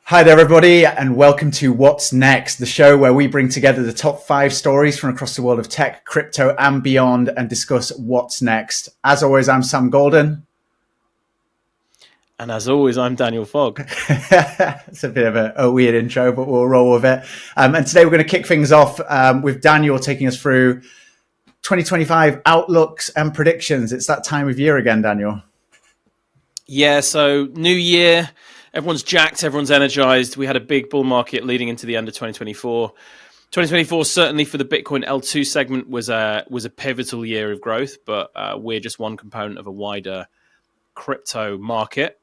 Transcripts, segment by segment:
Hi there, everybody, and welcome to What's Next, the show where we bring together the top 5 stories from across the world of tech, crypto, and beyond and discuss what's next. As always, I'm Sam Golden. And as always, I'm Daniel Fogg. It's a bit of a weird intro, but we'll roll with it. And today we're going to kick things off with Daniel taking us through 2025 outlooks and predictions. It's that time of year again, Daniel. Yeah, so new year, everyone's jacked, everyone's energized. We had a big bull market leading into the end of 2024. 2024, certainly for the Bitcoin L2 segment, was a pivotal year of growth, but we're just one component of a wider crypto market.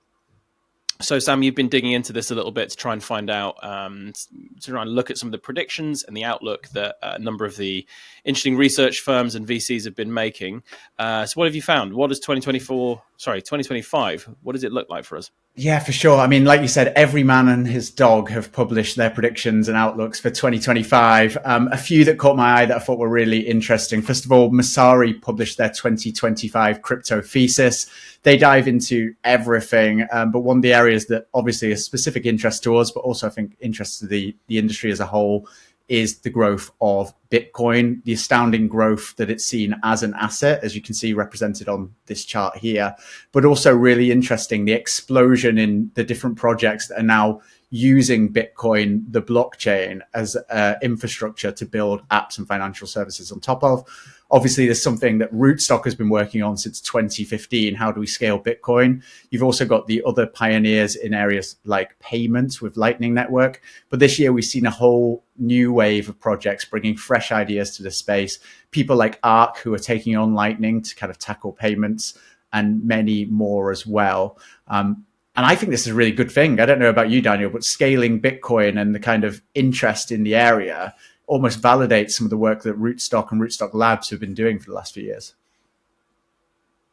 So, Sam, you've been digging into this a little bit to try and find out, to try and look at some of the predictions and the outlook that a number of the interesting research firms and VCs have been making. So what have you found? What does 2025, what does it look like for us? Yeah, for sure. I mean, like you said, every man and his dog have published their predictions and outlooks for 2025. A few that caught my eye that I thought were really interesting. First of all, Messari published their 2025 crypto thesis. They dive into everything, but one of the areas that obviously is specific interest to us, but also I think interest to the industry as a whole, is the growth of Bitcoin, the astounding growth that it's seen as an asset, as you can see represented on this chart here, but also really interesting, the explosion in the different projects that are now using Bitcoin, the blockchain, as infrastructure to build apps and financial services on top of. Obviously, there's something that Rootstock has been working on since 2015. How do we scale Bitcoin? You've also got the other pioneers in areas like payments with Lightning Network. But this year, we've seen a whole new wave of projects bringing fresh ideas to the space. People like Arc, who are taking on Lightning to kind of tackle payments, and many more as well. And I think this is a really good thing. I don't know about you, Daniel, but scaling Bitcoin and the kind of interest in the area almost validates some of the work that Rootstock and Rootstock Labs have been doing for the last few years.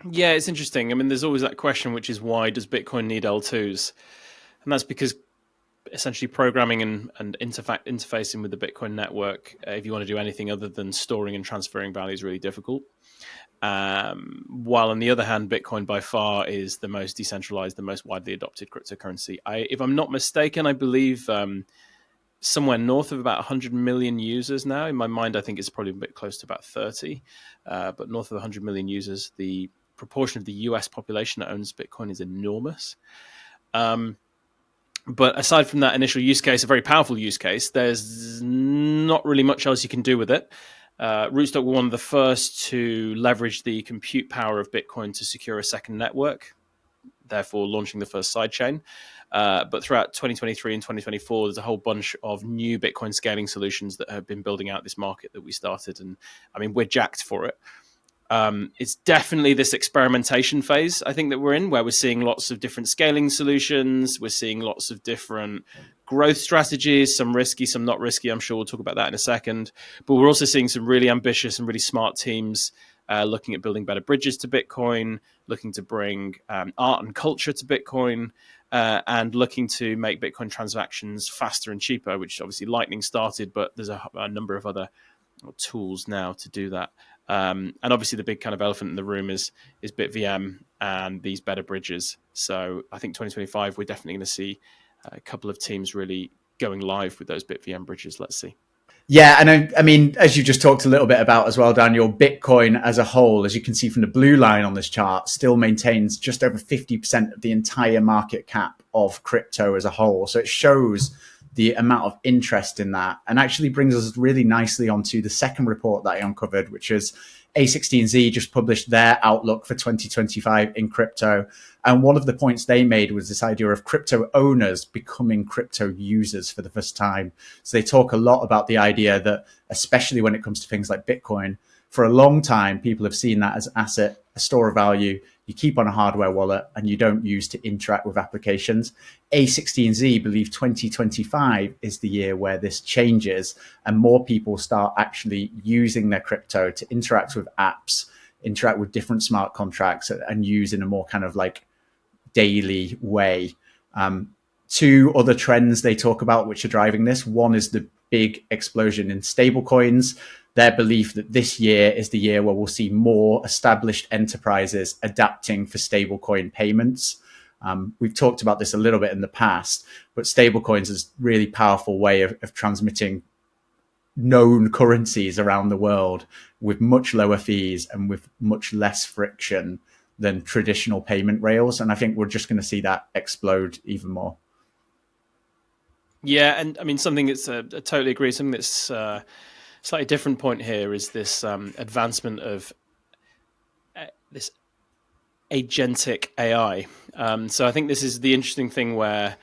Yeah, it's interesting. I mean, there's always that question, which is why does Bitcoin need L2s? And that's because essentially programming and interfacing with the Bitcoin network, if you want to do anything other than storing and transferring value, is really difficult. While on the other hand, Bitcoin by far is the most decentralized, the most widely adopted cryptocurrency. If I'm not mistaken, I believe somewhere north of about 100 million users now. In my mind, I think it's probably a bit close to about 30, but north of 100 million users. The proportion of the US population that owns Bitcoin is enormous. But aside from that initial use case, a very powerful use case, there's not really much else you can do with it. Rootstock were one of the first to leverage the compute power of Bitcoin to secure a second network, therefore launching the first sidechain. But throughout 2023 and 2024, there's a whole bunch of new Bitcoin scaling solutions that have been building out this market that we started. And I mean, we're jacked for it. It's definitely this experimentation phase, I think, that we're in, where we're seeing lots of different scaling solutions. We're seeing lots of different growth strategies, some risky, some not risky. I'm sure we'll talk about that in a second. But we're also seeing some really ambitious and really smart teams looking at building better bridges to Bitcoin, looking to bring art and culture to Bitcoin, and looking to make Bitcoin transactions faster and cheaper, which obviously Lightning started, but there's a number of other tools now to do that. And obviously the big kind of elephant in the room is BitVM and these better bridges. So I think 2025, we're definitely going to see a couple of teams really going live with those BitVM bridges. Let's see. Yeah, and I mean, as you just talked a little bit about as well, Daniel, Bitcoin as a whole, as you can see from the blue line on this chart, still maintains just over 50% of the entire market cap of crypto as a whole. So it shows the amount of interest in that, and actually brings us really nicely onto the second report that I uncovered, which is A16Z just published their outlook for 2025 in crypto. And one of the points they made was this idea of crypto owners becoming crypto users for the first time. So they talk a lot about the idea that, especially when it comes to things like Bitcoin, for a long time, people have seen that as an asset, a store of value. You keep on a hardware wallet and you don't use to interact with applications. A16Z believe 2025 is the year where this changes and more people start actually using their crypto to interact with apps, interact with different smart contracts, and use in a more kind of like daily way. Two other trends they talk about which are driving this. One is the big explosion in stablecoins. Their belief that this year is the year where we'll see more established enterprises adapting for stablecoin payments. We've talked about this a little bit in the past, but stablecoins is a really powerful way of transmitting known currencies around the world with much lower fees and with much less friction than traditional payment rails. And I think we're just going to see that explode even more. Yeah, and I mean, something that's I totally agree. Something that's slightly different point here is this advancement of this agentic AI. So I think this is the interesting thing where,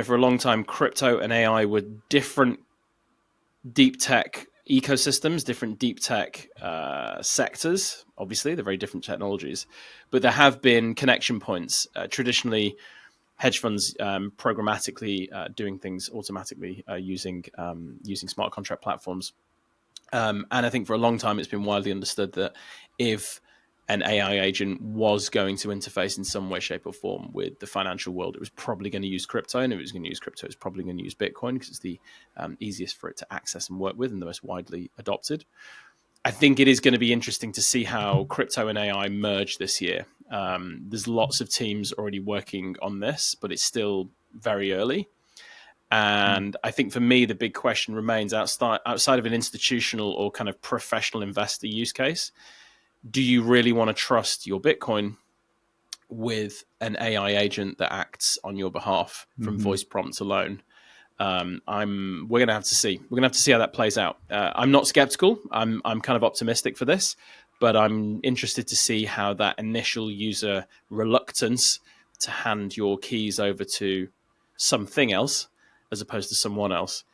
for a long time, crypto and AI were different deep tech ecosystems, different deep tech sectors. Obviously, they're very different technologies, but there have been connection points. Traditionally, hedge funds programmatically doing things automatically using smart contract platforms. And I think for a long time, it's been widely understood that if an AI agent was going to interface in some way, shape, or form with the financial world, it was probably going to use crypto. And if it was going to use crypto, it's probably going to use Bitcoin because it's the easiest for it to access and work with and the most widely adopted. I think it is going to be interesting to see how crypto and AI merge this year. There's lots of teams already working on this, but it's still very early. And I think for me, the big question remains outside of an institutional or kind of professional investor use case. Do you really want to trust your Bitcoin with an AI agent that acts on your behalf from voice prompts alone? We're going to have to see. We're going to have to see how that plays out. I'm not skeptical. I'm kind of optimistic for this, but I'm interested to see how that initial user reluctance to hand your keys over to something else as opposed to someone else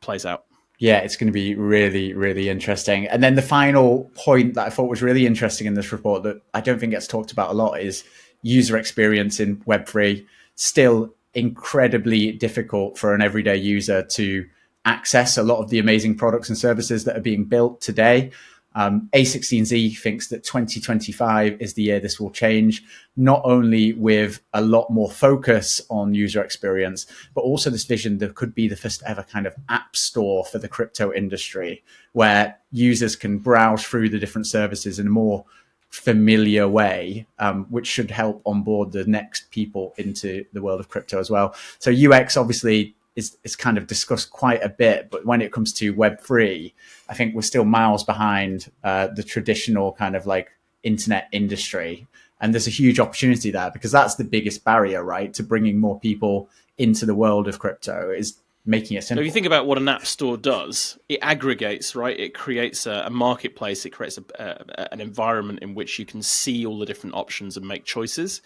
plays out. Yeah, it's going to be really, really interesting. And then the final point that I thought was really interesting in this report that I don't think gets talked about a lot is user experience in Web3. Still incredibly difficult for an everyday user to access a lot of the amazing products and services that are being built today. A16Z thinks that 2025 is the year this will change, not only with a lot more focus on user experience, but also this vision that could be the first ever kind of app store for the crypto industry, where users can browse through the different services in a more familiar way, which should help onboard the next people into the world of crypto as well. So UX obviously is kind of discussed quite a bit, but when it comes to Web3, I think we're still miles behind the traditional kind of like internet industry. And there's a huge opportunity there because that's the biggest barrier, right, to bringing more people into the world of crypto is making it simple. So if you think about what an app store does, it aggregates, right? It creates a marketplace. It creates an environment in which you can see all the different options and make choices.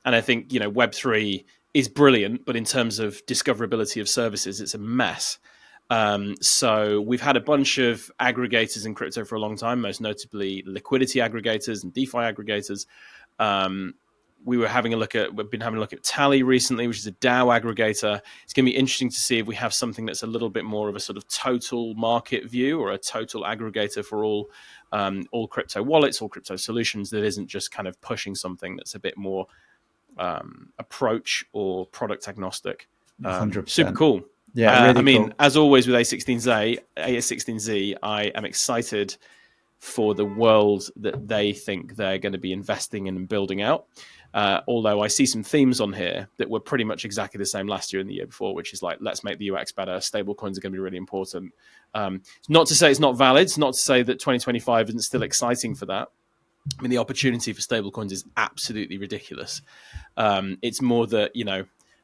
And I think, Web3 is brilliant, but in terms of discoverability of services, it's a mess. So we've had a bunch of aggregators in crypto for a long time, most notably liquidity aggregators and DeFi aggregators. We've been having a look at Tally recently, which is a DAO aggregator. It's going to be interesting to see if we have something that's a little bit more of a sort of total market view or a total aggregator for all crypto wallets, all crypto solutions that isn't just kind of pushing something that's a bit more approach or product agnostic. 100%. Super cool. Yeah, really cool. As always with A16Z, I am excited for the world that they think they're going to be investing in and building out. Although I see some themes on here that were pretty much exactly the same last year and the year before, which is like, let's make the UX better. Stablecoins are going to be really important. Not to say it's not valid. It's not to say that 2025 isn't still exciting for that. I mean, the opportunity for stablecoins is absolutely ridiculous. It's more that,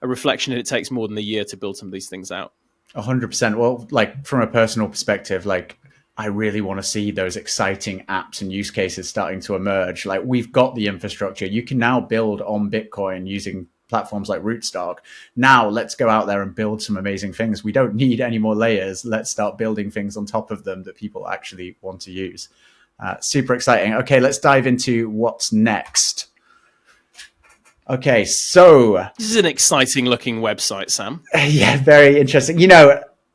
a reflection that it takes more than a year to build some of these things out. 100%. Well, like from a personal perspective, like I really want to see those exciting apps and use cases starting to emerge. Like we've got the infrastructure. You can now build on Bitcoin using platforms like Rootstock. Now let's go out there and build some amazing things. We don't need any more layers. Let's start building things on top of them that people actually want to use. Super exciting. Okay, let's dive into what's next. Okay, so this is an exciting looking website, Sam. Yeah, very interesting.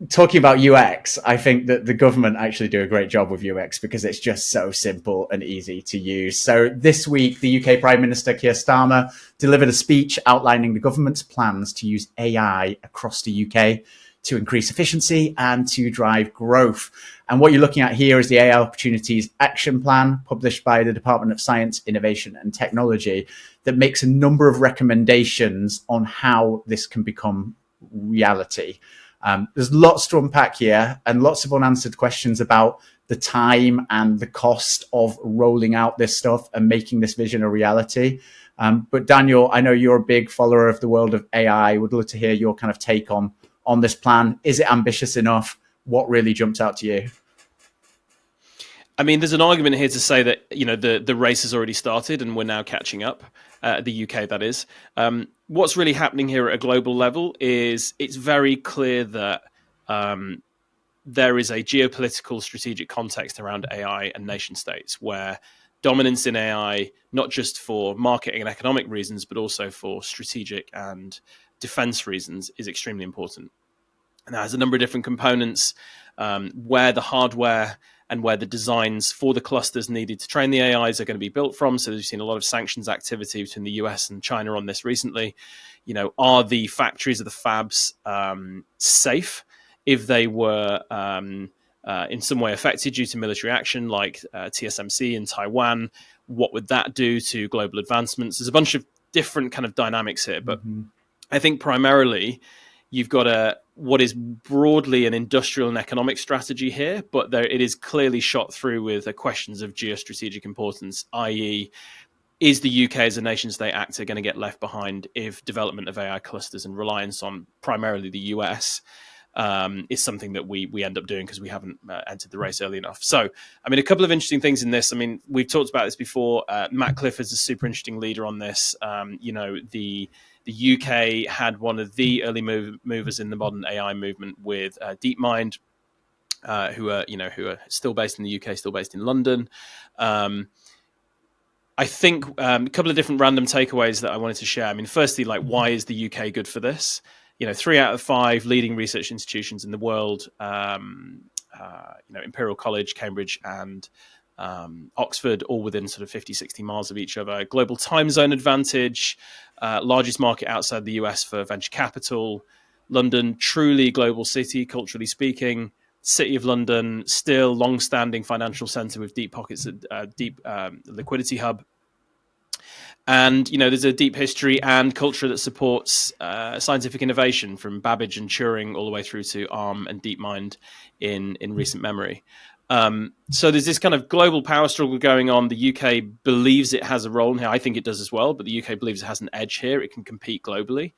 Talking about UX, I think that the government actually do a great job with UX because it's just so simple and easy to use. So this week, the UK Prime Minister Keir Starmer delivered a speech outlining the government's plans to use AI across the UK to increase efficiency and to drive growth. And what you're looking at here is the AI Opportunities Action Plan published by the Department of Science, Innovation and Technology. that makes a number of recommendations on how this can become reality. There's lots to unpack here and lots of unanswered questions about the time and the cost of rolling out this stuff and making this vision a reality. But Daniel, I know you're a big follower of the world of AI. Would love to hear your kind of take on this plan. Is it ambitious enough? What really jumps out to you? I mean, there's an argument here to say that, you know, the race has already started and we're now catching up. The UK, that is. What's really happening here at a global level is it's very clear that there is a geopolitical strategic context around AI and nation states where dominance in AI, not just for marketing and economic reasons, but also for strategic and defense reasons, is extremely important. And that has a number of different components where the hardware and where the designs for the clusters needed to train the AIs are going to be built from. So we've seen a lot of sanctions activity between the US and China on this recently. You know, are the factories or the fabs safe if they were in some way affected due to military action, like TSMC in Taiwan? What would that do to global advancements? There's a bunch of different kind of dynamics here, but I think primarily you've got what is broadly an industrial and economic strategy here, but it is clearly shot through with questions of geostrategic importance, i.e., is the UK as a nation-state actor going to get left behind if development of AI clusters and reliance on primarily the US is something that we end up doing because we haven't entered the race early enough. So, I mean, a couple of interesting things in this. I mean, we've talked about this before. Matt Clifford's a super interesting leader on this. You know, the UK had one of the early movers in the modern AI movement with DeepMind, who are still based in the UK, still based in London. I think a couple of different random takeaways that I wanted to share. I mean, firstly, like, why is the UK good for this? You know, 3 out of 5 leading research institutions in the world, Imperial College, Cambridge, and Oxford, all within sort of 50, 60 miles of each other. Global time zone advantage, largest market outside the US for venture capital. London, truly global city, culturally speaking. City of London, still long-standing financial centre with deep pockets, deep liquidity hub. And, you know, there's a deep history and culture that supports scientific innovation from Babbage and Turing all the way through to ARM and DeepMind in recent memory. So there's this kind of global power struggle going on. The UK believes it has a role in here. I think it does as well, but the UK believes it has an edge here. It can compete globally.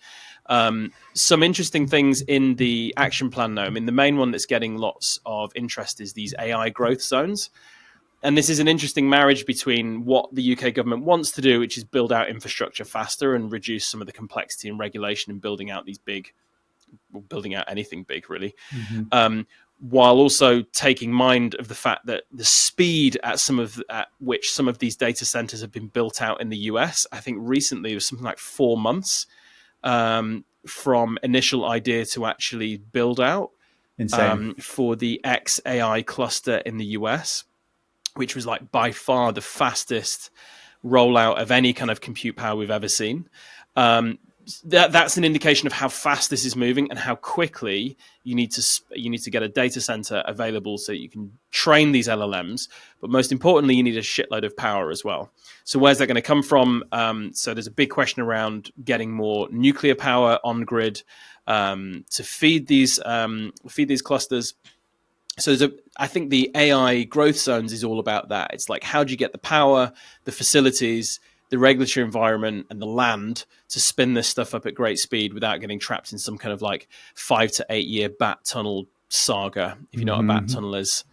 Some interesting things in the action plan, though. I mean, the main one that's getting lots of interest is these AI growth zones. And this is an interesting marriage between what the UK government wants to do, which is build out infrastructure faster and reduce some of the complexity and regulation in building out anything big, really. While also taking mind of the fact that the speed at which some of these data centers have been built out in the US, I think recently it was something like 4 months from initial idea to actually build out. Insane. For the XAI cluster in the US, which was like by far the fastest rollout of any kind of compute power we've ever seen. That's an indication of how fast this is moving and how quickly you need to get a data center available so you can train these LLMs. But most importantly, you need a shitload of power as well. So where's that going to come from? So there's a big question around getting more nuclear power on grid to feed these clusters. So I think the AI growth zones is all about that. It's like, how do you get the power, the facilities, the regulatory environment, and the land to spin this stuff up at great speed without getting trapped in some kind of like 5 to 8 year bat tunnel saga. If you know what a bat tunnel is,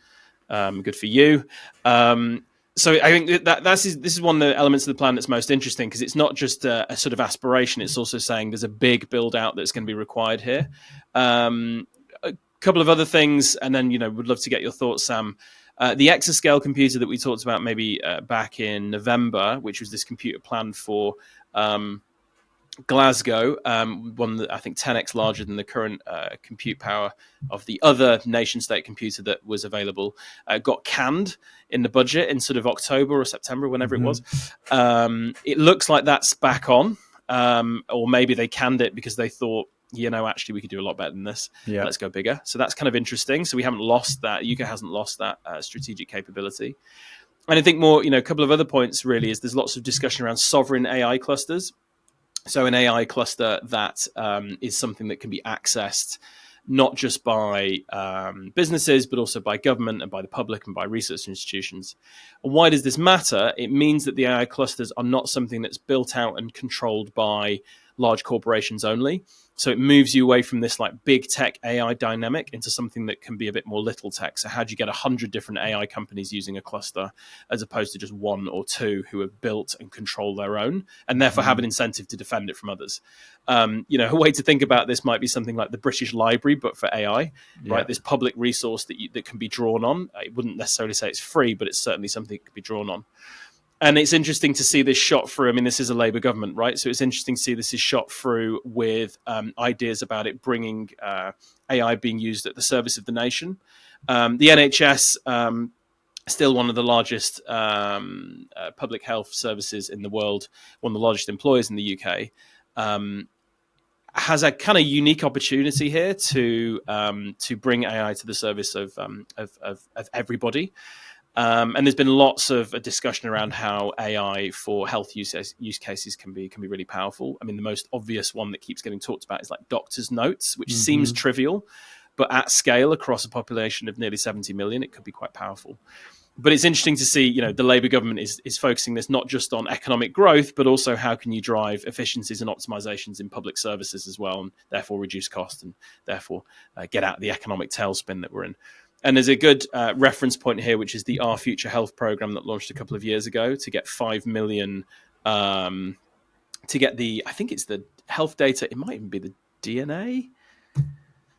good for you. So I think this is one of the elements of the plan that's most interesting, because it's not just a sort of aspiration. It's also saying there's a big build out that's going to be required here. A couple of other things, and then, would love to get your thoughts, Sam. The exascale computer that we talked about maybe back in November, which was this computer planned for Glasgow, one that I think 10x larger than the current compute power of the other nation-state computer that was available, got canned in the budget in sort of October or September, whenever it was. It looks like that's back on, or maybe they canned it because they thought, actually we could do a lot better than this. Yeah. Let's go bigger. So that's kind of interesting. So we haven't lost that. UK hasn't lost that strategic capability. And I think more, a couple of other points really is there's lots of discussion around sovereign AI clusters. So an AI cluster that is something that can be accessed not just by businesses, but also by government and by the public and by research institutions. And why does this matter? It means that the AI clusters are not something that's built out and controlled by large corporations only. So it moves you away from this like big tech AI dynamic into something that can be a bit more little tech. So how do you get 100 different AI companies using a cluster as opposed to just one or two who have built and control their own and therefore have an incentive to defend it from others? A way to think about this might be something like the British Library, but for AI, right? This public resource that can be drawn on. I wouldn't necessarily say it's free, but it's certainly something that can be drawn on. And it's interesting to see this shot through. I mean, this is a Labour government, right? So it's interesting to see this is shot through with ideas about it bringing AI being used at the service of the nation. The NHS, still one of the largest public health services in the world, one of the largest employers in the UK, has a kind of unique opportunity here to bring AI to the service of everybody. And there's been lots of discussion around how AI for health use cases can be really powerful. I mean, the most obvious one that keeps getting talked about is like doctor's notes, which seems trivial, but at scale across a population of nearly 70 million, it could be quite powerful. But it's interesting to see, the Labour government is focusing this not just on economic growth, but also how can you drive efficiencies and optimizations in public services as well, and therefore reduce cost and therefore get out of the economic tailspin that we're in. And there's a good reference point here, which is the Our Future Health program that launched a couple of years ago to get 5 million, to get I think it's the health data, it might even be the DNA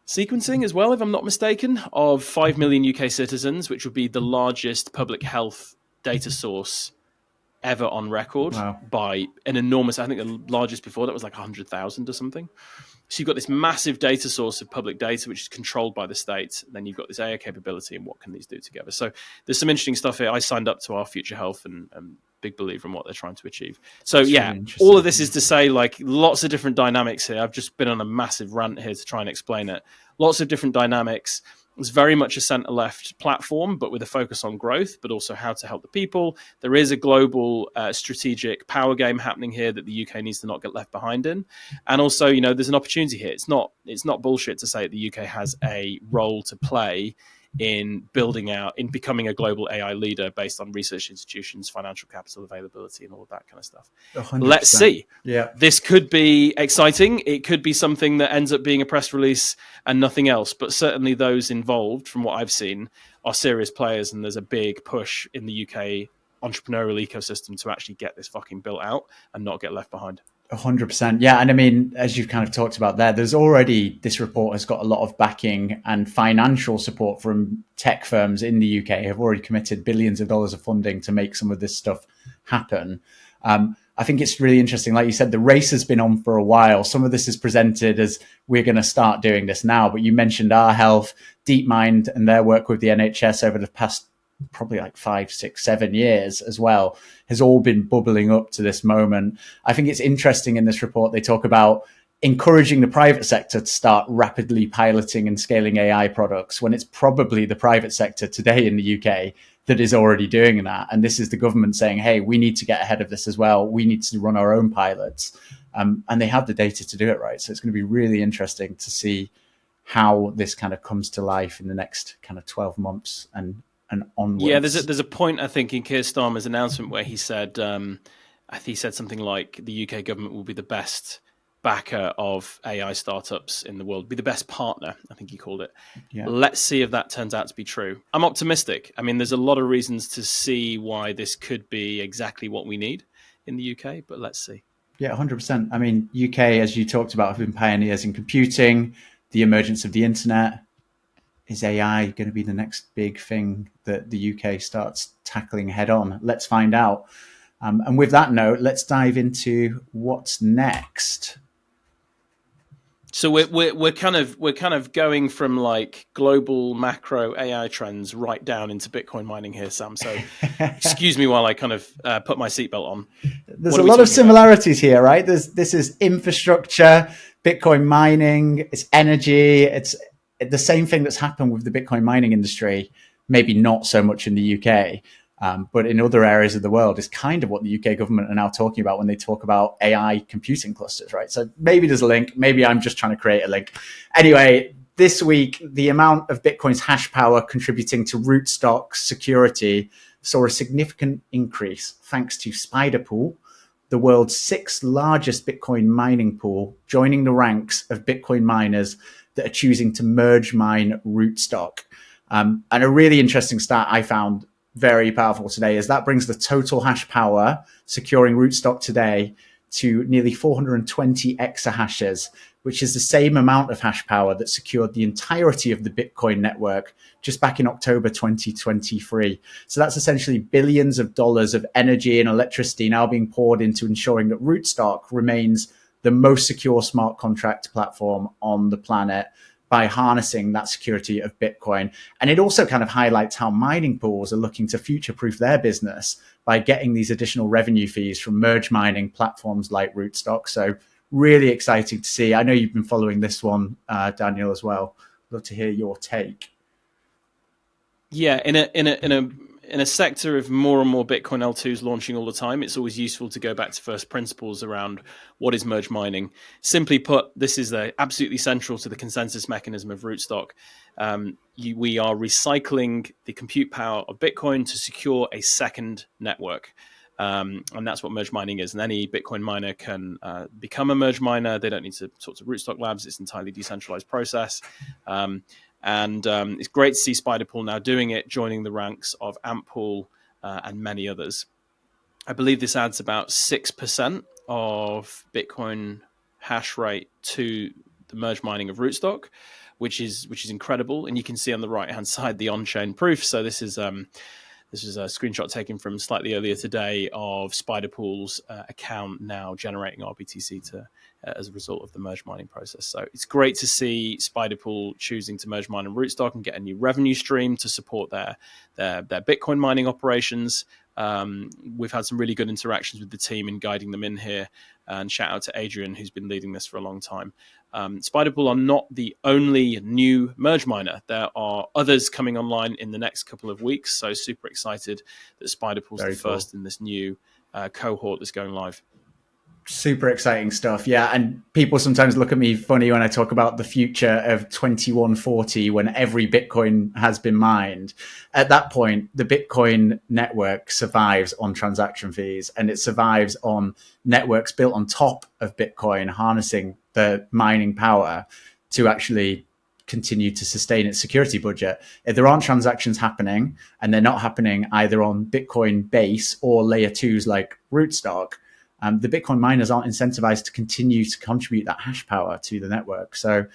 sequencing as well, if I'm not mistaken, of 5 million UK citizens, which would be the largest public health data source ever on record by an enormous, I think the largest before that was like 100,000 or something. So you've got this massive data source of public data, which is controlled by the state. Then you've got this AI capability, and what can these do together? So there's some interesting stuff here. I signed up to Our Future Health and big believer in what they're trying to achieve. So really all of this is to say like lots of different dynamics here. I've just been on a massive rant here to try and explain it. Lots of different dynamics. It's very much a center-left platform, but with a focus on growth, but also how to help the people. There is a global strategic power game happening here that the UK needs to not get left behind in. And also, there's an opportunity here. It's not bullshit to say that the UK has a role to play in building out, in becoming a global AI leader based on research institutions, financial capital availability, and all of that kind of stuff. 100%. Let's see. Yeah, this could be exciting. It could be something that ends up being a press release and nothing else. But certainly those involved, from what I've seen, are serious players, and there's a big push in the UK entrepreneurial ecosystem to actually get this fucking built out and not get left behind. 100%. Yeah. And I mean, as you've kind of talked about there's already, this report has got a lot of backing and financial support from tech firms in the UK have already committed billions of dollars of funding to make some of this stuff happen. I think it's really interesting. Like you said, the race has been on for a while. Some of this is presented as we're going to start doing this now, but you mentioned Our Health, DeepMind and their work with the NHS over the past probably like 5, 6, 7 years as well, has all been bubbling up to this moment. I think it's interesting in this report, they talk about encouraging the private sector to start rapidly piloting and scaling AI products when it's probably the private sector today in the UK that is already doing that. And this is the government saying, hey, we need to get ahead of this as well. We need to run our own pilots. And they have the data to do it, right? So it's going to be really interesting to see how this kind of comes to life in the next kind of 12 months and onwards. Yeah, there's a point, I think, in Keir Starmer's announcement where he said, I think he said something like the UK government will be the best backer of AI startups in the world, be the best partner, I think he called it. Yeah. Let's see if that turns out to be true. I'm optimistic. I mean, there's a lot of reasons to see why this could be exactly what we need in the UK, but let's see. Yeah, 100%. I mean, UK, as you talked about, have been pioneers in computing, the emergence of the internet. Is AI going to be the next big thing that the UK starts tackling head on? Let's find out. And with that note, let's dive into what's next. So we're kind of going from like global macro AI trends right down into Bitcoin mining here, Sam. So excuse me while I kind of put my seatbelt on. There's a lot of similarities here, right? This is infrastructure, Bitcoin mining, it's energy, it's the same thing that's happened with the Bitcoin mining industry, maybe not so much in the UK. But in other areas of the world is kind of what the UK government are now talking about when they talk about AI computing clusters, right? So maybe there's a link. Maybe I'm just trying to create a link. Anyway, this week, the amount of Bitcoin's hash power contributing to Rootstock security saw a significant increase thanks to SpiderPool, the world's 6th largest Bitcoin mining pool, joining the ranks of Bitcoin miners that are choosing to merge mine Rootstock. And a really interesting stat I found very powerful today is that brings the total hash power securing Rootstock today to nearly 420 exahashes, which is the same amount of hash power that secured the entirety of the Bitcoin network just back in October 2023. So that's essentially billions of dollars of energy and electricity now being poured into ensuring that Rootstock remains the most secure smart contract platform on the planet by harnessing that security of Bitcoin. And it also kind of highlights how mining pools are looking to future-proof their business by getting these additional revenue fees from merge mining platforms like Rootstock. So really exciting to see. I know you've been following this one, Daniel, as well. Love to hear your take. Yeah, in a sector of more and more Bitcoin L2s launching all the time, it's always useful to go back to first principles around what is merge mining. Simply put, this is absolutely central to the consensus mechanism of Rootstock. We are recycling the compute power of Bitcoin to secure a second network. And that's what merge mining is. And any Bitcoin miner can become a merge miner. They don't need to talk to Rootstock Labs. It's an entirely decentralized process. And it's great to see SpiderPool now doing it, joining the ranks of AmpPool and many others. I believe this adds about 6% of Bitcoin hash rate to the merge mining of Rootstock, which is incredible. And you can see on the right-hand side the on-chain proof. So this is a screenshot taken from slightly earlier today of SpiderPool's account now generating RBTC as a result of the merge mining process. So it's great to see SpiderPool choosing to merge mine and Rootstock and get a new revenue stream to support their Bitcoin mining operations. We've had some really good interactions with the team in guiding them in here, and shout out to Adrian, who's been leading this for a long time. SpiderPool are not the only new merge miner. There are others coming online in the next couple of weeks. So super excited that SpiderPool's the first in this new cohort that's going live. Super exciting stuff. Yeah. And people sometimes look at me funny when I talk about the future of 2140 when every Bitcoin has been mined. At that point, the Bitcoin network survives on transaction fees, and it survives on networks built on top of Bitcoin, harnessing the mining power to actually continue to sustain its security budget. If there aren't transactions happening, and they're not happening either on Bitcoin base or layer twos like Rootstock, the Bitcoin miners aren't incentivized to continue to contribute that hash power to the network. So,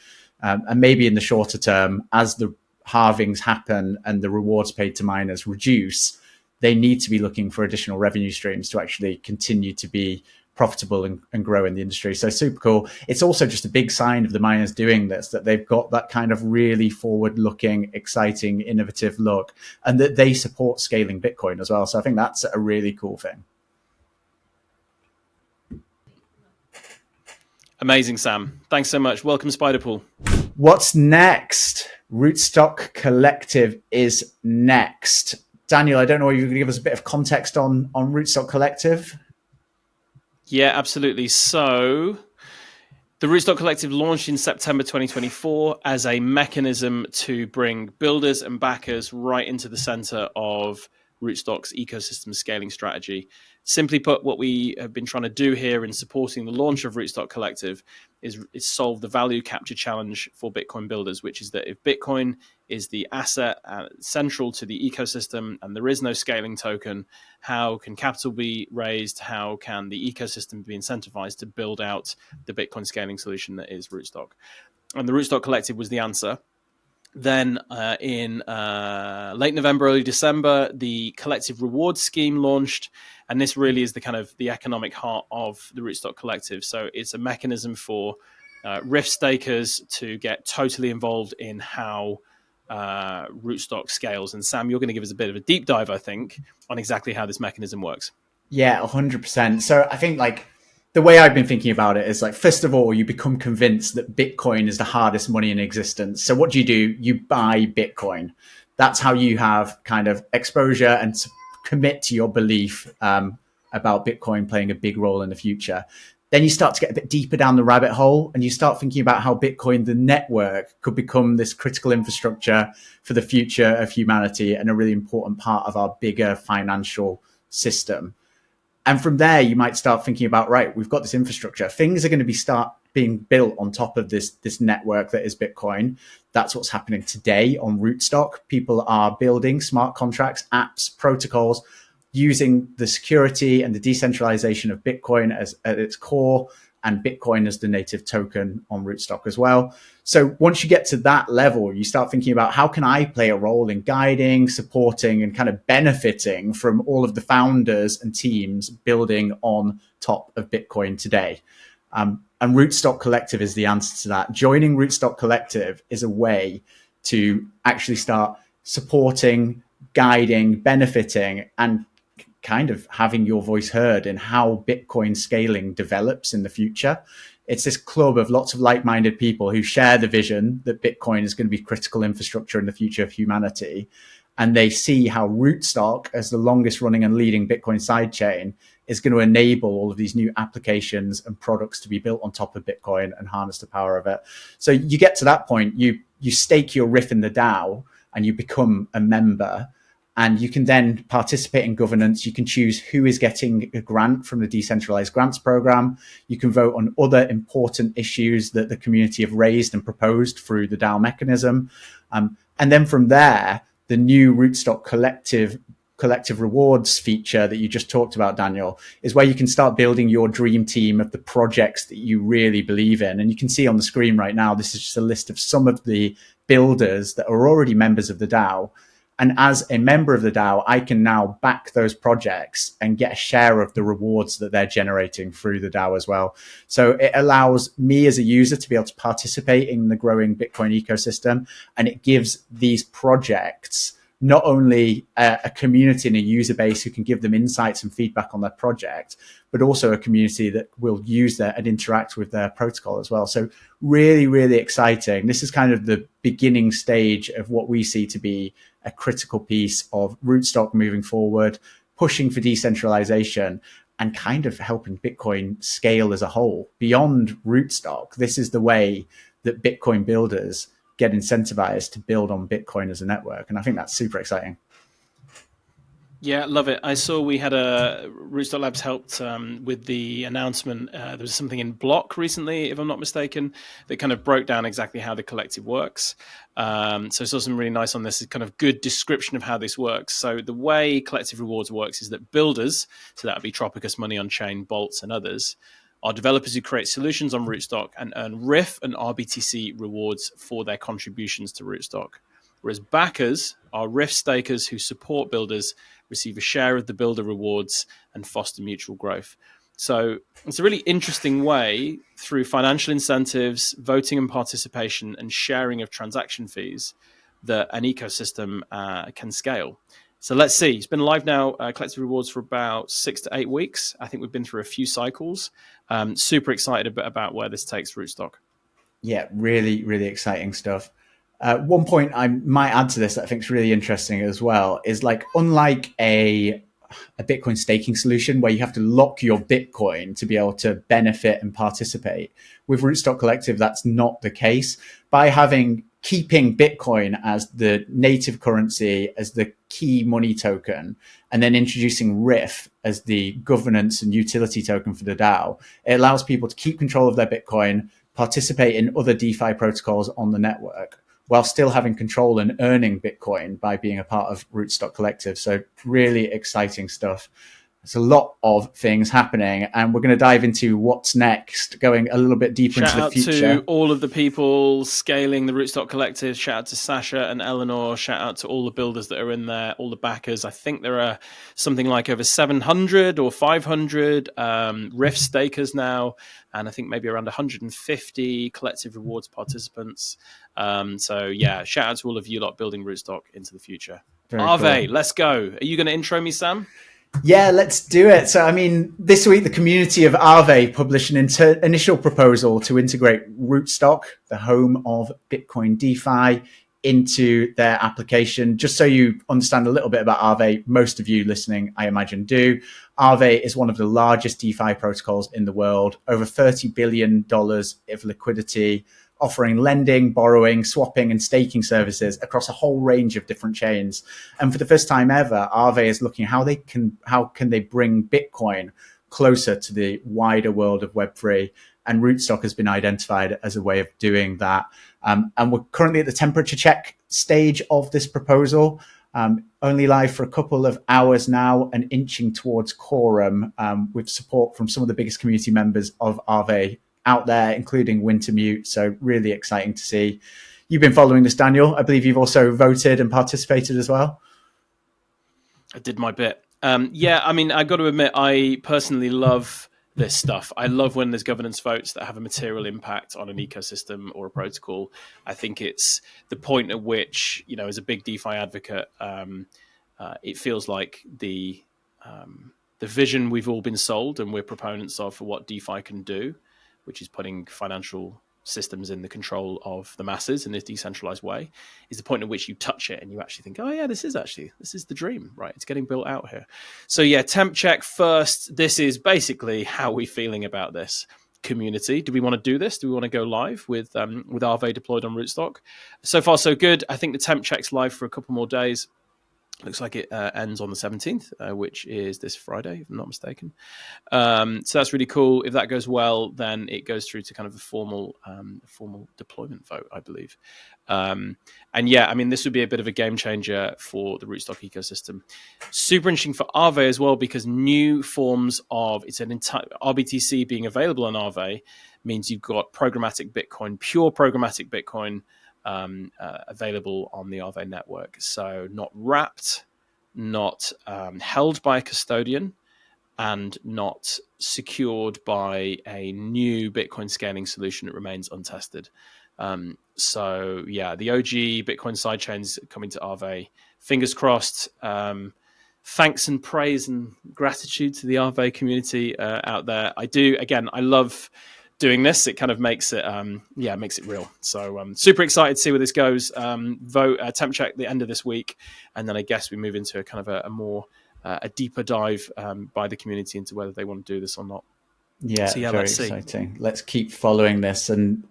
and maybe in the shorter term, as the halvings happen and the rewards paid to miners reduce, they need to be looking for additional revenue streams to actually continue to be profitable and grow in the industry. So super cool. It's also just a big sign of the miners doing this, that they've got that kind of really forward-looking, exciting, innovative look, and that they support scaling Bitcoin as well. So I think that's a really cool thing. Amazing, Sam. Thanks so much. Welcome, SpiderPool. What's next? Rootstock Collective is next. Daniel, I don't know if you can give us a bit of context on Rootstock Collective. Yeah, absolutely. So the Rootstock Collective launched in September 2024 as a mechanism to bring builders and backers right into the center of Rootstock's ecosystem scaling strategy. Simply put, what we have been trying to do here in supporting the launch of Rootstock Collective is solve the value capture challenge for Bitcoin builders, which is that if Bitcoin is the asset central to the ecosystem and there is no scaling token, how can capital be raised? How can the ecosystem be incentivized to build out the Bitcoin scaling solution that is Rootstock? And the Rootstock Collective was the answer. Then in late November, early December, the collective reward scheme launched. And this really is the kind of the economic heart of the Rootstock Collective. So it's a mechanism for Rift stakers to get totally involved in how Rootstock scales. And Sam, you're going to give us a bit of a deep dive, I think, on exactly how this mechanism works. Yeah, 100%. So I think the way I've been thinking about it is first of all, you become convinced that Bitcoin is the hardest money in existence. So what do? You buy Bitcoin. That's how you have kind of exposure and commit to your belief about Bitcoin playing a big role in the future. Then you start to get a bit deeper down the rabbit hole and you start thinking about how Bitcoin, the network, could become this critical infrastructure for the future of humanity and a really important part of our bigger financial system. And from there, you might start thinking about, right, we've got this infrastructure. Things are going to start being built on top of this network that is Bitcoin. That's what's happening today on Rootstock. People are building smart contracts, apps, protocols, using the security and the decentralization of Bitcoin at its core, and Bitcoin as the native token on Rootstock as well. So once you get to that level, you start thinking about, how can I play a role in guiding, supporting, and kind of benefiting from all of the founders and teams building on top of Bitcoin today? And Rootstock Collective is the answer to that. Joining Rootstock Collective is a way to actually start supporting, guiding, benefiting, and kind of having your voice heard in how Bitcoin scaling develops in the future. It's this club of lots of like-minded people who share the vision that Bitcoin is going to be critical infrastructure in the future of humanity. And they see how Rootstock, as the longest running and leading Bitcoin sidechain, is going to enable all of these new applications and products to be built on top of Bitcoin and harness the power of it. So you get to that point, you stake your RIF in the DAO and you become a member. And you can then participate in governance. You can choose who is getting a grant from the decentralized grants program. You can vote on other important issues that the community have raised and proposed through the DAO mechanism. And then from there, the new Rootstock collective rewards feature that you just talked about, Daniel, is where you can start building your dream team of the projects that you really believe in. And you can see on the screen right now, this is just a list of some of the builders that are already members of the DAO. And as a member of the DAO, I can now back those projects and get a share of the rewards that they're generating through the DAO as well. So it allows me as a user to be able to participate in the growing Bitcoin ecosystem. And it gives these projects not only a community and a user base who can give them insights and feedback on their project, but also a community that will use that and interact with their protocol as well. So really, really exciting. This is kind of the beginning stage of what we see to be a critical piece of Rootstock moving forward, pushing for decentralization and kind of helping Bitcoin scale as a whole. Beyond Rootstock, this is the way that Bitcoin builders get incentivized to build on Bitcoin as a network. And I think that's super exciting. Yeah, love it. I saw we had a Rootstock Labs helped with the announcement. There was something in Block recently, if I'm not mistaken, that kind of broke down exactly how the collective works. So I saw some really nice on this, kind of good description of how this works. So the way collective rewards works is that builders, so that would be Tropicus, Money on Chain, Bolts, and others, are developers who create solutions on Rootstock and earn RIF and RBTC rewards for their contributions to Rootstock. Whereas backers are RIF stakers who support builders, receive a share of the builder rewards, and foster mutual growth. So it's a really interesting way through financial incentives, voting and participation, and sharing of transaction fees that an ecosystem can scale. So let's see. It's been live now, collective rewards, for about 6 to 8 weeks. I think we've been through a few cycles. Super excited about where this takes Rootstock. Yeah, really, really exciting stuff. One point I might add to this that I think is really interesting as well is, like, unlike a Bitcoin staking solution where you have to lock your Bitcoin to be able to benefit and participate, with Rootstock Collective, that's not the case. By keeping Bitcoin as the native currency, as the key money token, and then introducing RIF as the governance and utility token for the DAO, it allows people to keep control of their Bitcoin, participate in other DeFi protocols on the network, while still having control and earning Bitcoin by being a part of Rootstock Collective. So really exciting stuff. There's a lot of things happening, and we're going to dive into what's next, going a little bit deeper into the future. Shout out to all of the people scaling the Rootstock Collective. Shout out to Sasha and Eleanor. Shout out to all the builders that are in there, all the backers. I think there are something like over 700 or 500 RIF stakers now, and I think maybe around 150 collective rewards participants. So yeah, shout out to all of you lot building Rootstock into the future. Aave, cool. Let's go. Are you going to intro me, Sam? Yeah, let's do it. So, I mean, this week, the community of Aave published an initial proposal to integrate Rootstock, the home of Bitcoin DeFi, into their application. Just so you understand a little bit about Aave, most of you listening, I imagine, do. Aave is one of the largest DeFi protocols in the world, over $30 billion of liquidity, offering lending, borrowing, swapping, and staking services across a whole range of different chains. And for the first time ever, Aave is looking how can they bring Bitcoin closer to the wider world of Web3. And Rootstock has been identified as a way of doing that. And we're currently at the temperature check stage of this proposal. Only live for a couple of hours now and inching towards quorum with support from some of the biggest community members of Aave out there, including Wintermute. So really exciting to see. You've been following this, Daniel. I believe you've also voted and participated as well. I did my bit. Yeah, I mean, I got to admit, I personally love this stuff. I love when there's governance votes that have a material impact on an ecosystem or a protocol. I think it's the point at which, as a big DeFi advocate, it feels like the vision we've all been sold and we're proponents of for what DeFi can do, which is putting financial systems in the control of the masses in this decentralized way, is the point at which you touch it and you actually think, oh yeah, this is the dream, right? It's getting built out here. So yeah, temp check first. This is basically how we're feeling about this community. Do we want to do this? Do we want to go live with Aave deployed on Rootstock? So far, so good. I think the temp check's live for a couple more days. Looks like it ends on the 17th, which is this Friday, if I'm not mistaken. So that's really cool. If that goes well, then it goes through to kind of a formal deployment vote, I believe. And yeah, I mean, this would be a bit of a game changer for the Rootstock ecosystem. Super interesting for Aave as well, because new forms of an entire RBTC being available on Aave means you've got programmatic Bitcoin, pure programmatic Bitcoin, available on the Aave network. So not wrapped, not held by a custodian, and not secured by a new Bitcoin scaling solution that remains untested. So yeah, the OG Bitcoin sidechains coming to Aave. Fingers crossed. Thanks and praise and gratitude to the Aave community out there. I love doing this. It kind of makes it real. So super excited to see where this goes. Vote temp check the end of this week, and then I guess we move into a kind of a more a deeper dive by the community into whether they want to do this or not. Yeah, so, very exciting. Let's keep following this. And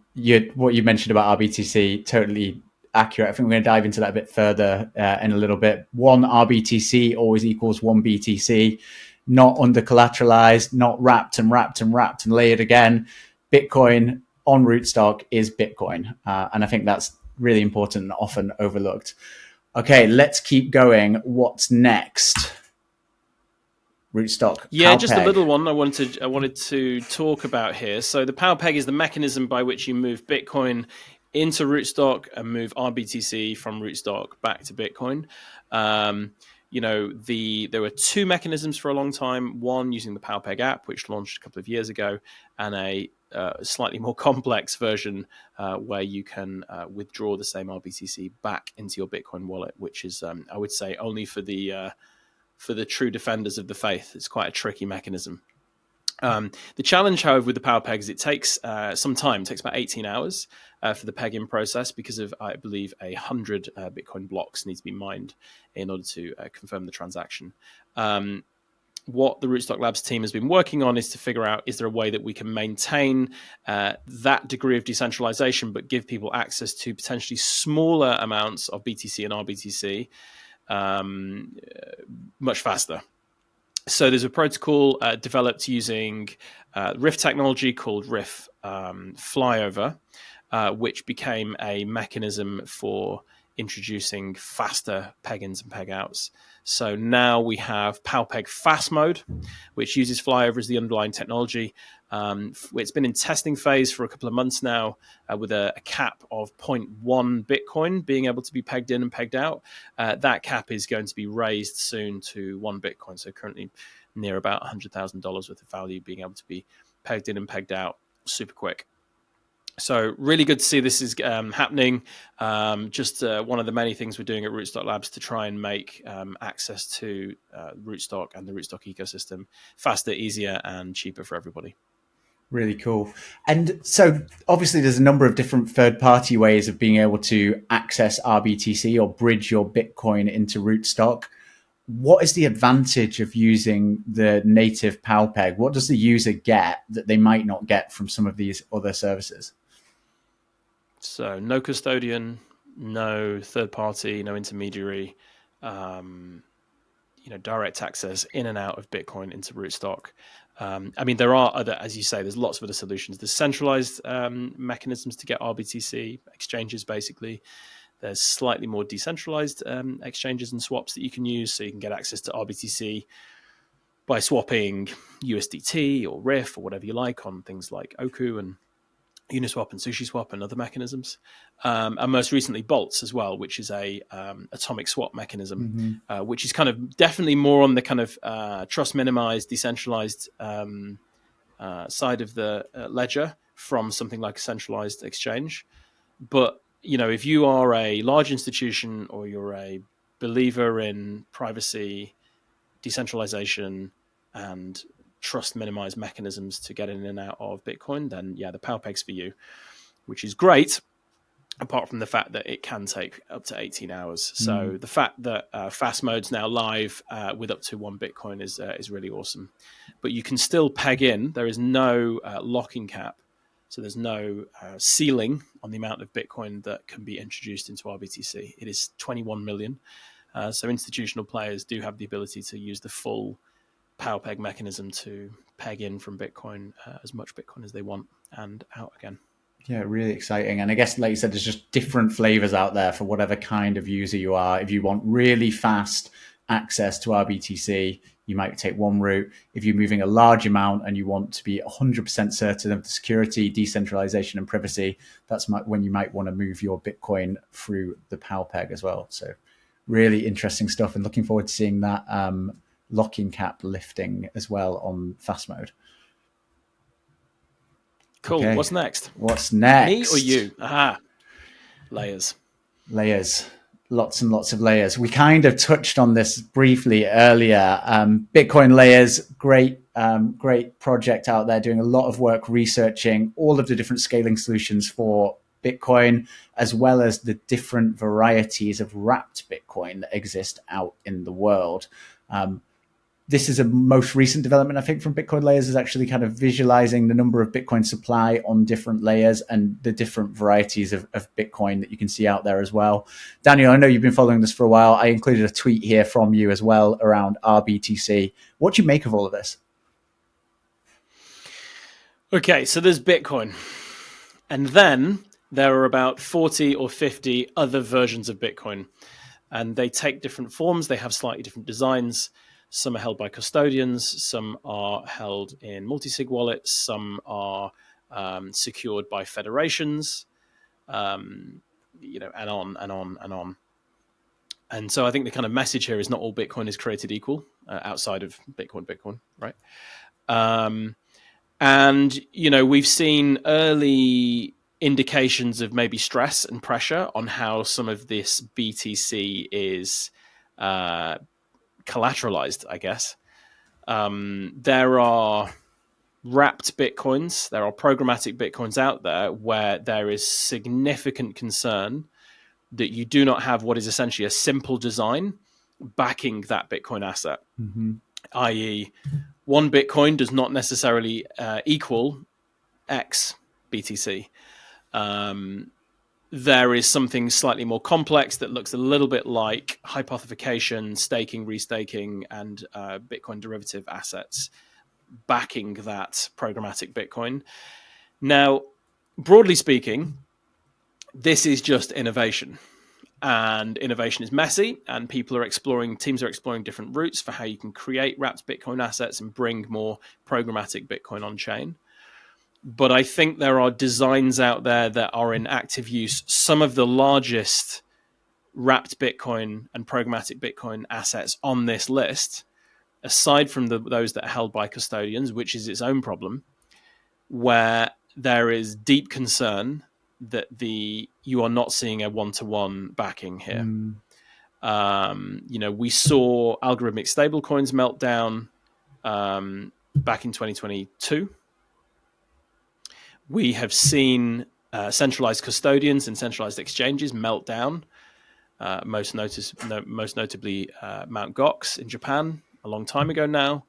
what you mentioned about RBTC, totally accurate. I think we're going to dive into that a bit further in a little bit. One RBTC always equals one BTC, not under collateralized, not wrapped and layered again. Bitcoin on Rootstock is Bitcoin. And I think that's really important and often overlooked. Okay, let's keep going. What's next? Rootstock. Yeah, PowerPeg. Just a little one I wanted to talk about here. So the PowerPeg is the mechanism by which you move Bitcoin into Rootstock and move RBTC from Rootstock back to Bitcoin. There were two mechanisms for a long time. One using the PowerPeg app, which launched a couple of years ago, and a slightly more complex version where you can withdraw the same RBTC back into your Bitcoin wallet, which is, I would say, only for the true defenders of the faith. It's quite a tricky mechanism. The challenge, however, with the PowerPeg is it takes some time. It takes about 18 hours for the pegging process because of, I believe, 100 Bitcoin blocks need to be mined in order to confirm the transaction. What the Rootstock Labs team has been working on is to figure out, is there a way that we can maintain that degree of decentralization, but give people access to potentially smaller amounts of BTC and RBTC much faster. So there's a protocol developed using RIF technology called RIF Flyover, which became a mechanism for introducing faster peg-ins and peg-outs. So now we have PowerPeg Fast Mode, which uses Flyover as the underlying technology. It's been in testing phase for a couple of months now with a cap of 0.1 Bitcoin being able to be pegged in and pegged out. That cap is going to be raised soon to 1 Bitcoin. So currently near about $100,000 worth of value being able to be pegged in and pegged out super quick. So really good to see this is happening. Just one of the many things we're doing at Rootstock Labs to try and make access to Rootstock and the Rootstock ecosystem faster, easier, and cheaper for everybody. Really cool. And so obviously there's a number of different third-party ways of being able to access RBTC or bridge your Bitcoin into Rootstock. What is the advantage of using the native PowerPeg? What does the user get that they might not get from some of these other services? So no custodian, no third party, no intermediary, direct access in and out of Bitcoin into Rootstock. I mean, there are other, as you say, there's lots of other solutions. There's centralized mechanisms to get RBTC exchanges, basically. There's slightly more decentralized exchanges and swaps that you can use. So you can get access to RBTC by swapping USDT or RIF or whatever you like on things like Oku and Uniswap and SushiSwap and other mechanisms, and most recently Bolts as well, which is a atomic swap mechanism, which is kind of definitely more on the kind of trust minimized, decentralized side of the ledger from something like a centralized exchange. But if you are a large institution or you're a believer in privacy, decentralization, and trust minimized mechanisms to get in and out of Bitcoin, then yeah, the PowerPeg's for you, which is great, apart from the fact that it can take up to 18 hours. So the fact that fast mode's now live with up to 1 Bitcoin is really awesome. But you can still peg in. There is no locking cap. So there's no ceiling on the amount of Bitcoin that can be introduced into RBTC. It is 21 million. So institutional players do have the ability to use the full PowerPeg mechanism to peg in from Bitcoin as much Bitcoin as they want and out again. Yeah, really exciting. And I guess, like you said, there's just different flavors out there for whatever kind of user you are. If you want really fast access to RBTC, you might take one route. If you're moving a large amount and you want to be 100% certain of the security, decentralization, and privacy, that's when you might want to move your Bitcoin through the PowerPeg as well. So really interesting stuff, and looking forward to seeing that locking cap lifting as well on fast mode. Cool. Okay. What's next? What's next? Me or you? Aha. Layers. Lots and lots of layers. We kind of touched on this briefly earlier. Bitcoin Layers, great project out there, doing a lot of work researching all of the different scaling solutions for Bitcoin, as well as the different varieties of wrapped Bitcoin that exist out in the world. This is a most recent development, I think, from Bitcoin Layers, is actually kind of visualizing the number of Bitcoin supply on different layers and the different varieties of Bitcoin that you can see out there as well. Daniel, I know you've been following this for a while. I included a tweet here from you as well around RBTC. What do you make of all of this? Okay, so there's Bitcoin. And then there are about 40 or 50 other versions of Bitcoin. And they take different forms. They have slightly different designs. Some are held by custodians, some are held in multi-sig wallets, some are secured by federations, and on and on and on. And so I think the kind of message here is not all Bitcoin is created equal outside of Bitcoin, right? And, we've seen early indications of maybe stress and pressure on how some of this BTC is collateralized, I guess. There are wrapped Bitcoins, there are programmatic Bitcoins out there where there is significant concern that you do not have what is essentially a simple design backing that Bitcoin asset. I.e., 1 Bitcoin does not necessarily equal X BTC. There is something slightly more complex that looks a little bit like hypothecation, staking, restaking, and Bitcoin derivative assets backing that programmatic Bitcoin. Now, broadly speaking, this is just innovation. And innovation is messy, and teams are exploring different routes for how you can create wrapped Bitcoin assets and bring more programmatic Bitcoin on chain. But I think there are designs out there that are in active use. Some of the largest wrapped Bitcoin and programmatic Bitcoin assets on this list, aside from those that are held by custodians, which is its own problem, where there is deep concern that you are not seeing a one-to-one backing here. We saw algorithmic stablecoins melt down back in 2022. We have seen centralized custodians and centralized exchanges melt down. Most notably Mt. Gox in Japan a long time ago now.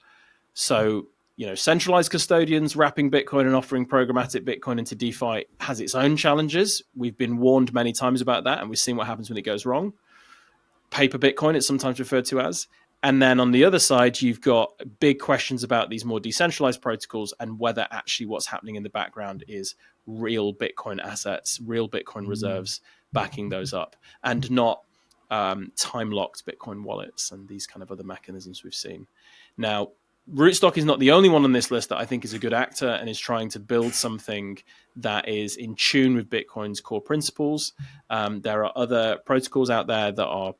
So, centralized custodians wrapping Bitcoin and offering programmatic Bitcoin into DeFi has its own challenges. We've been warned many times about that, and we've seen what happens when it goes wrong. Paper Bitcoin, it's sometimes referred to as. And then on the other side, you've got big questions about these more decentralized protocols and whether actually what's happening in the background is real Bitcoin assets, real Bitcoin reserves backing those up, and not time-locked Bitcoin wallets and these kind of other mechanisms we've seen. Now, Rootstock is not the only one on this list that I think is a good actor and is trying to build something that is in tune with Bitcoin's core principles. There are other protocols out there that are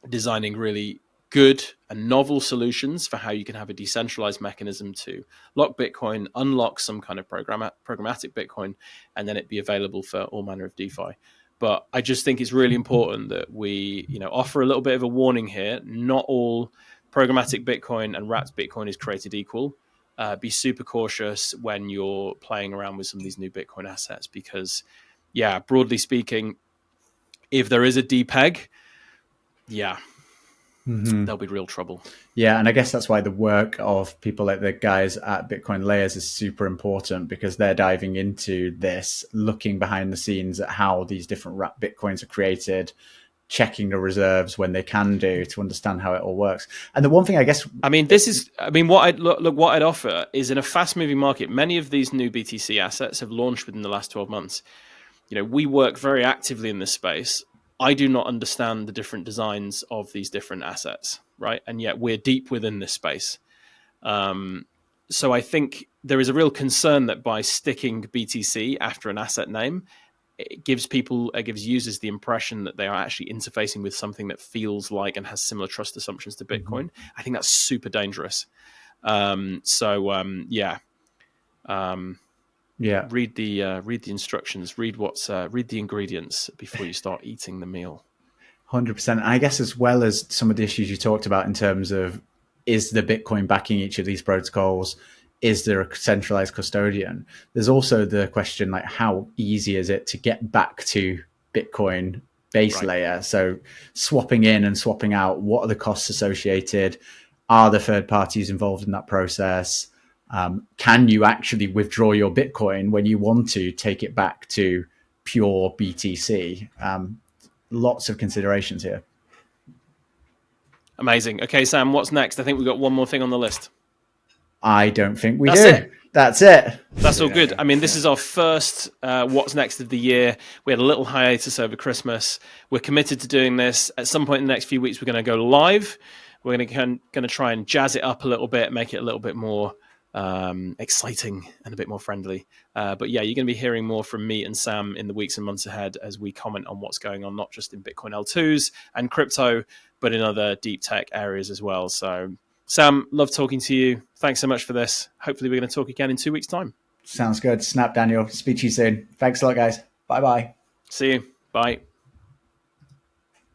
designing really good and novel solutions for how you can have a decentralized mechanism to lock Bitcoin, unlock some kind of programmatic Bitcoin, and then it be available for all manner of DeFi. But I just think it's really important that we, offer a little bit of a warning here. Not all programmatic Bitcoin and wrapped Bitcoin is created equal. Be super cautious when you're playing around with some of these new Bitcoin assets because, broadly speaking, if there is a DPEG, there'll be real trouble. Yeah, and I guess that's why the work of people like the guys at Bitcoin Layers is super important because they're diving into this, looking behind the scenes at how these different wrapped Bitcoins are created, checking the reserves when they can do to understand how it all works. And the one thing I guess... what I'd offer is in a fast-moving market, many of these new BTC assets have launched within the last 12 months. We work very actively in this space. I do not understand the different designs of these different assets, right? And yet we're deep within this space. So I think there is a real concern that by sticking BTC after an asset name, it gives users the impression that they are actually interfacing with something that feels like and has similar trust assumptions to Bitcoin. I think that's super dangerous. Read the instructions. Read the ingredients before you start eating the meal. 100%. And I guess as well as some of the issues you talked about in terms of is the Bitcoin backing each of these protocols? Is there a centralized custodian? There's also the question like how easy is it to get back to Bitcoin base layer? So swapping in and swapping out, what are the costs associated? Are the third parties involved in that process? Can you actually withdraw your Bitcoin when you want to take it back to pure BTC? Lots of considerations here. Amazing. Okay, Sam, what's next? I think we've got one more thing on the list. I don't think we do. That's it. That's all good. I mean, this is our first What's Next of the year. We had a little hiatus over Christmas. We're committed to doing this. At some point in the next few weeks, we're going to go live. We're going to try and jazz it up a little bit, make it a little bit more exciting and a bit more friendly. But yeah, you're going to be hearing more from me and Sam in the weeks and months ahead as we comment on what's going on, not just in Bitcoin L2s and crypto, but in other deep tech areas as well. So Sam, love talking to you. Thanks so much for this. Hopefully we're going to talk again in 2 weeks' time. Sounds good. Snap, Daniel. Speak to you soon. Thanks a lot, guys. Bye-bye. See you. Bye.